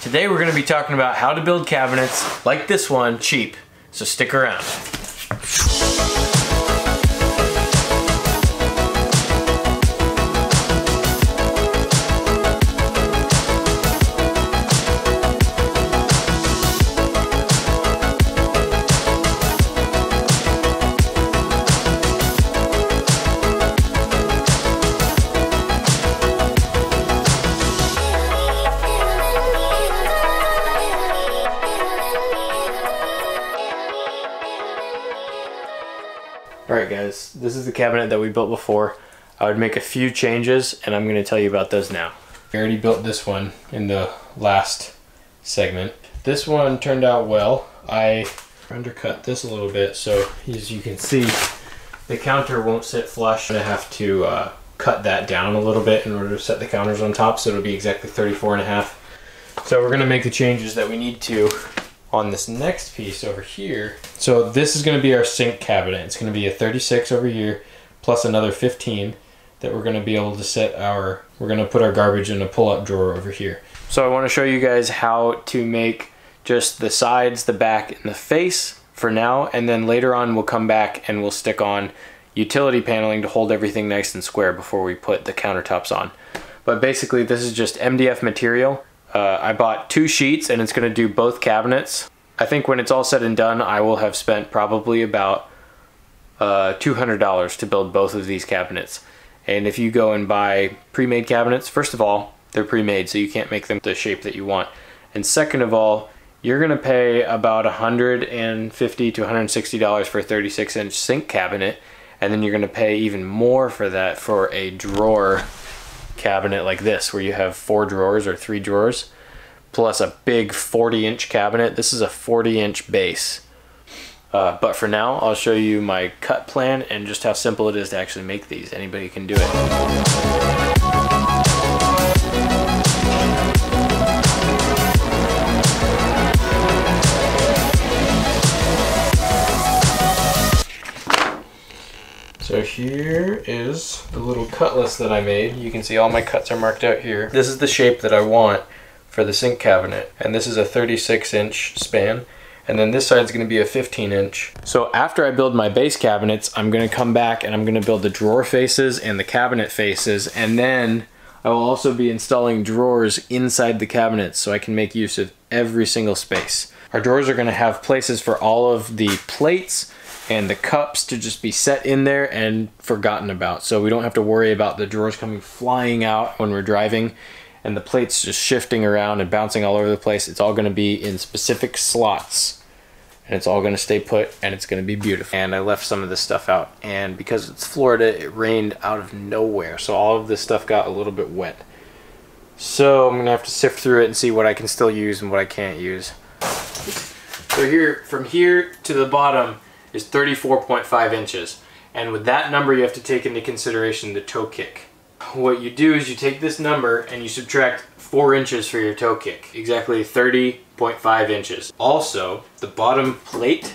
Today we're going to be talking about how to build cabinets like this one cheap, so stick around. Alright guys, this is the cabinet that we built before. I would make a few changes and I'm going to tell you about those now. We already built this one in the last segment. This one turned out well. I undercut this a little bit, so as you can see the counter won't sit flush. I'm going to have to cut that down a little bit in order to set the counters on top, so it'll be exactly 34.5. So we're going to make the changes that we need to on this next piece over here. So this is going to be our sink cabinet. It's going to be a 36 over here plus another 15 that we're going to be able to set our, we're going to put our garbage in a pull-up drawer over here. So I want to show you guys how to make just the sides, the back, and the face for now, and then later on we'll come back and we'll stick on utility paneling to hold everything nice and square before we put the countertops on. But basically this is just MDF material. I bought 2 sheets and it's going to do both cabinets. I think when it's all said and done, I will have spent probably about $200 to build both of these cabinets. And if you go and buy pre-made cabinets, first of all, they're pre-made, so you can't make them the shape that you want. And second of all, you're going to pay about $150 to $160 for a 36-inch sink cabinet, and then you're going to pay even more for that for a drawer cabinet like this, where you have 4 drawers or 3 drawers plus a big 40-inch cabinet. This is a 40-inch base, but for now I'll show you my cut plan and just how simple it is to actually make these. Anybody can do it. So here is the little cut list that I made. You can see all my cuts are marked out here. This is the shape that I want for the sink cabinet, and this is a 36-inch span, and then this side is going to be a 15-inch. So after I build my base cabinets, I'm going to come back and I'm going to build the drawer faces and the cabinet faces, and then I will also be installing drawers inside the cabinets so I can make use of every single space. Our drawers are going to have places for all of the plates and the cups to just be set in there and forgotten about, so we don't have to worry about the drawers coming flying out when we're driving and the plates just shifting around and bouncing all over the place. It's all going to be in specific slots and it's all going to stay put and it's going to be beautiful. And I left some of this stuff out, and because it's Florida, it rained out of nowhere, so all of this stuff got a little bit wet. So I'm going to have to sift through it and see what I can still use and what I can't use. So here, from here to the bottom is 34.5 inches, and with that number you have to take into consideration the toe kick. What you do is you take this number and you subtract 4 inches for your toe kick, exactly 30.5 inches. Also, the bottom plate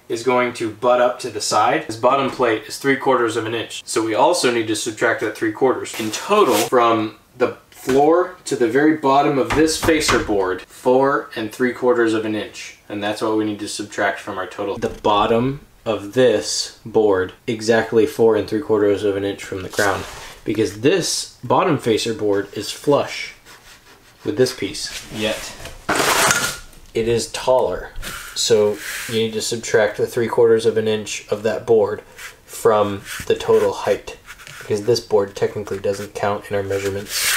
is going to butt up to the side. This bottom plate is 3/4 of an inch, so we also need to subtract that 3/4. In total, from the floor to the very bottom of this facer board, 4 3/4 of an inch. And that's what we need to subtract from our total. The bottom of this board, exactly 4 3/4 of an inch from the ground, because this bottom facer board is flush with this piece, yet it is taller. So you need to subtract the 3/4 of an inch of that board from the total height, because this board technically doesn't count in our measurements.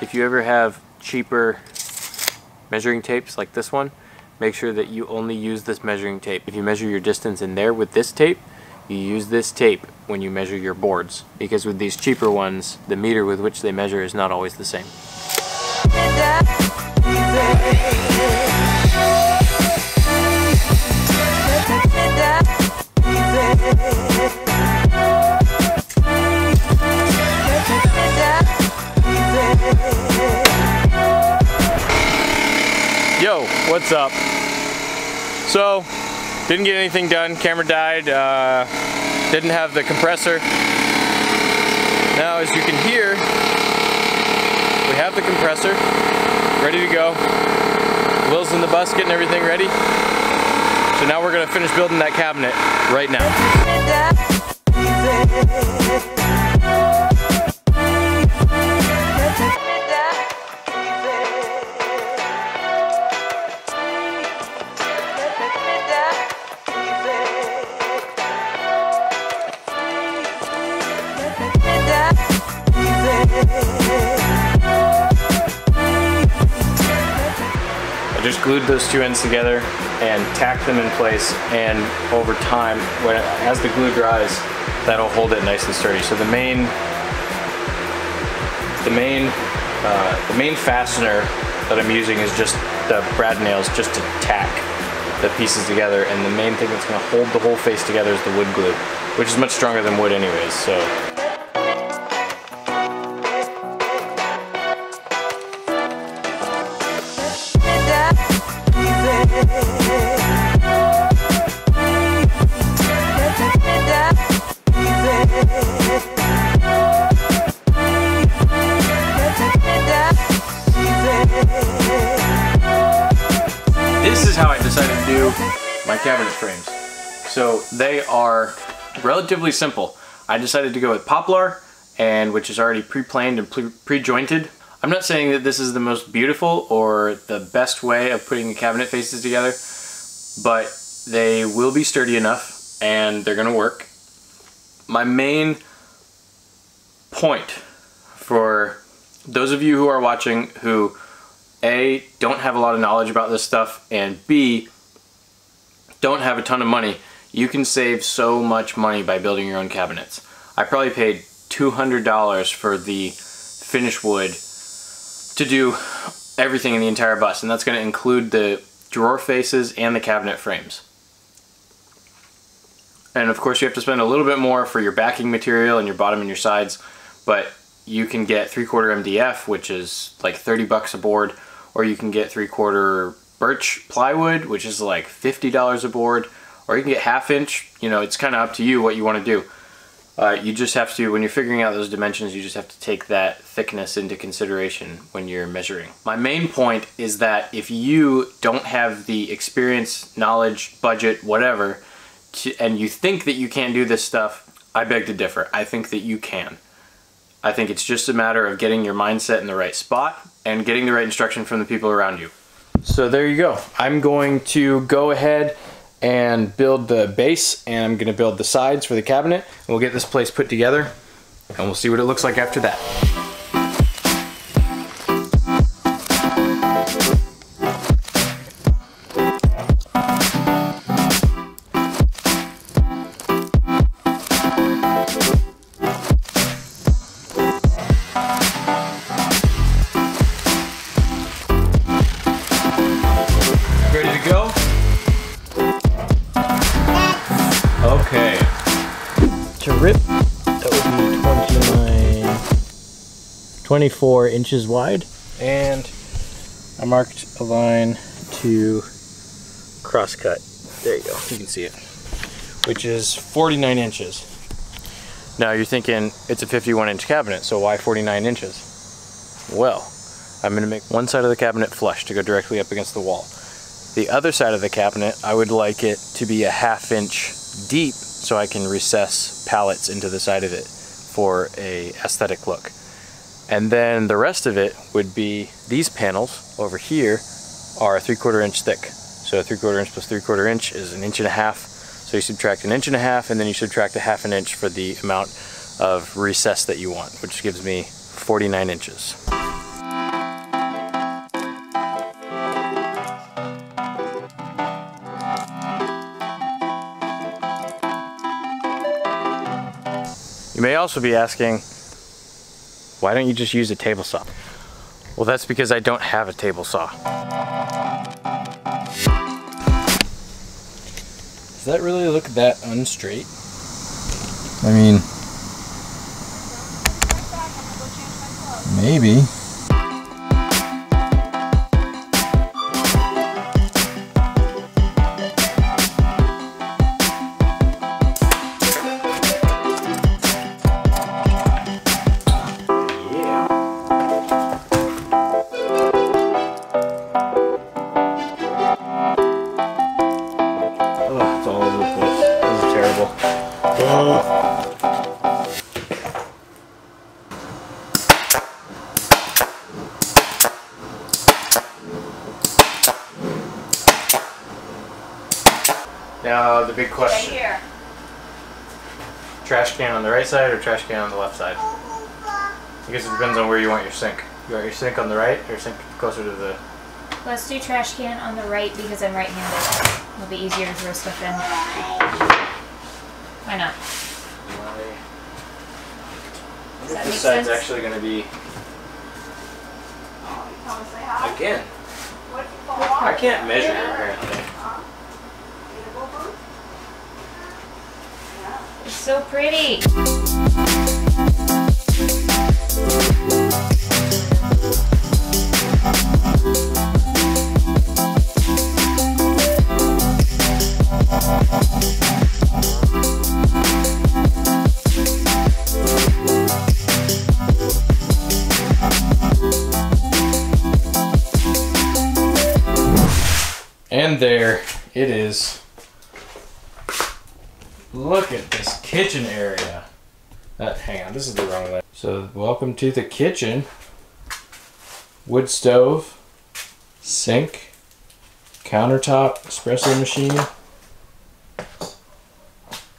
If you ever have cheaper measuring tapes like this one, make sure that you only use this measuring tape. If you measure your distance in there with this tape, you use this tape when you measure your boards, because with these cheaper ones, the meter with which they measure is not always the same. Yo, what's up? So Didn't get anything done. Camera died. Didn't have the compressor. Now, as you can hear, we have the compressor ready to go. Will's in the bus getting everything ready. So now we're gonna finish building that cabinet right now. I just glued those two ends together and tacked them in place, and over time, as the glue dries, that'll hold it nice and sturdy. So the main fastener that I'm using is just the brad nails, just to tack the pieces together, and the main thing that's going to hold the whole face together is the wood glue, which is much stronger than wood anyways. So. This is how I decided to do my cabinet frames. So they are relatively simple. I decided to go with poplar, which is already pre-planed and pre-jointed. I'm not saying that this is the most beautiful or the best way of putting the cabinet faces together, but they will be sturdy enough and they're gonna work. My main point for those of you who are watching who A, don't have a lot of knowledge about this stuff, and B, don't have a ton of money, you can save so much money by building your own cabinets. I probably paid $200 for the finish wood to do everything in the entire bus, and that's going to include the drawer faces and the cabinet frames. And of course you have to spend a little bit more for your backing material and your bottom and your sides, but you can get 3/4 MDF, which is like 30 bucks a board, or you can get 3/4 birch plywood, which is like $50 a board, or you can get 1/2 inch. You know, it's kind of up to you what you want to do. You just have to, when you're figuring out those dimensions, you just have to take that thickness into consideration when you're measuring. My main point is that if you don't have the experience, knowledge, budget, whatever, and you think that you can't do this stuff, I beg to differ. I think that you can. I think it's just a matter of getting your mindset in the right spot and getting the right instruction from the people around you. So there you go. I'm going to go ahead and build the base, and I'm going to build the sides for the cabinet, and we'll get this place put together and we'll see what it looks like after that. Ready to go? Okay. To rip, that would be 24 inches wide. And I marked a line to cross cut. There you go, you can see it. Which is 49 inches. Now you're thinking it's a 51-inch cabinet, so why 49 inches? Well, I'm going to make one side of the cabinet flush to go directly up against the wall. The other side of the cabinet, I would like it to be a 1/2 inch deep so I can recess pallets into the side of it for a aesthetic look. And then the rest of it would be, these panels over here are 3/4 inch thick. So 3/4 inch plus 3/4 inch is 1.5 inches. So you subtract 1.5 inches and then you subtract 1/2 inch for the amount of recess that you want, which gives me 49 inches. You may also be asking, why don't you just use a table saw? Well, that's because I don't have a table saw. Does that really look that unstraight? I mean, maybe. Now the big question. Right here. Trash can on the right side or trash can on the left side? I guess it depends on where you want your sink. You want your sink on the right or your sink closer to the... Let's do trash can on the right because I'm right-handed. It'll be easier to throw stuff in. Why not? I wonder if this side's actually going to be... Again. I can't measure apparently. It's so pretty. And there it is. Look at this kitchen area. Hang on, this is the wrong way. So welcome to the kitchen. Wood stove, sink, countertop, espresso machine,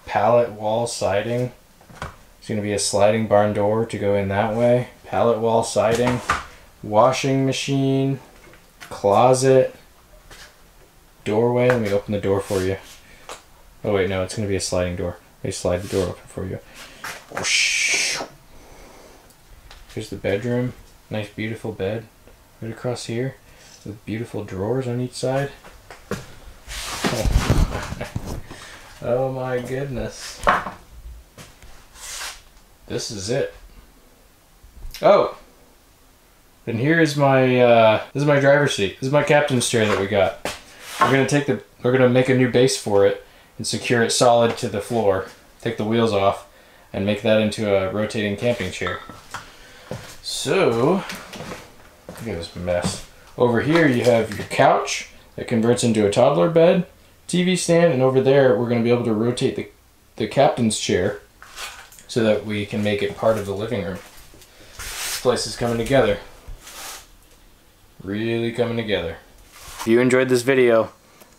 pallet wall siding. There's going to be a sliding barn door to go in that way. Pallet wall siding, washing machine, closet, doorway. Let me open the door for you. Oh wait, no, it's going to be a sliding door. Let me slide the door open for you. Here's the bedroom. Nice beautiful bed right across here with beautiful drawers on each side. Oh my goodness. This is it. Oh! And here is my this is my driver's seat. This is my captain's chair that we got. We're gonna make a new base for it and secure it solid to the floor. Take the wheels off and make that into a rotating camping chair. So, look at this mess. Over here you have your couch that converts into a toddler bed, TV stand, and over there we're going to be able to rotate the captain's chair so that we can make it part of the living room. This place is coming together. Really coming together. If you enjoyed this video,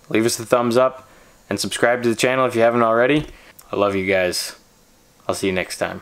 leave us a thumbs up and subscribe to the channel if you haven't already. I love you guys. I'll see you next time.